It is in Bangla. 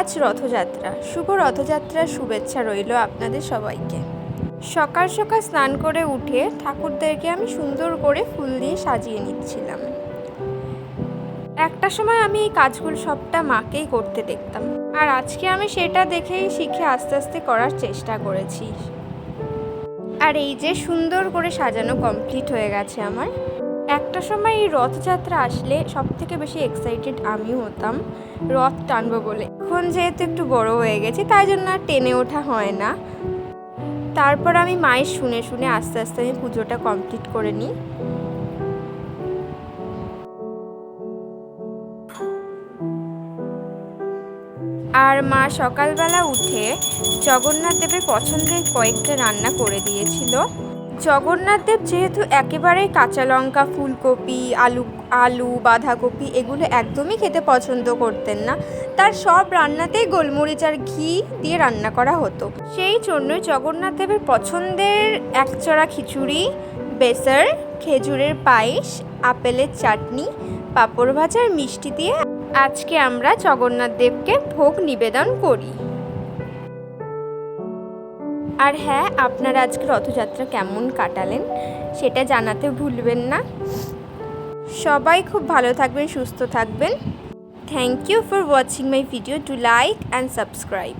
আজ রথযাত্রা। শুভ রথযাত্রার শুভেচ্ছা রইল আপনাদের সবাইকে। সকাল সকাল স্নান করে উঠে ঠাকুরদেরকে আমি সুন্দর করে ফুল দিয়ে সাজিয়ে নিচ্ছিলাম। একটা সময় আমি এই কাজগুলো সবটা মাকেই করতে দেখতাম, আর আজকে আমি সেটা দেখেই শিখে আস্তে আস্তে করার চেষ্টা করেছি। আর এই যে সুন্দর করে সাজানো কমপ্লিট হয়ে গেছে আমার। একটা সময় এই রথযাত্রা আসলে সব থেকে বেশি এক্সাইটেড আমিও হতাম রথ টানবো বলে। এখন যেহেতু একটু বড় হয়ে গেছে তাই জন্য আর টেনে ওঠা হয় না। তারপর আমি মায়ের শুনে শুনে আস্তে আস্তে আমি পুজোটা কমপ্লিট করে নিই। আর মা সকালবেলা উঠে জগন্নাথ দেবের পছন্দের কয়েকটা রান্না করে দিয়েছিল। জগন্নাথ দেব যেহেতু একেবারেই কাঁচা লঙ্কা, ফুলকপি, আলু বাঁধাকপি এগুলো একদমই খেতে পছন্দ করতেন না, তার সব রান্নাতেই গোলমরিচ আর ঘি দিয়ে রান্না করা হতো। সেই জন্যই জগন্নাথ দেবের পছন্দের একচড়া খিচুড়ি, বেসার, খেজুরের পায়েস, আপেলের চাটনি, পাঁপড় ভাজার মিষ্টি দিয়ে আজকে আমরা জগন্নাথ দেবকে ভোগ নিবেদন করি। আর হ্যাঁ, আপনারা আজকে রথযাত্রা কেমন কাটালেন সেটা জানাতে ভুলবেন না। সবাই খুব ভালো থাকবেন, সুস্থ থাকবেন। Thank you for watching my video. Do like and subscribe.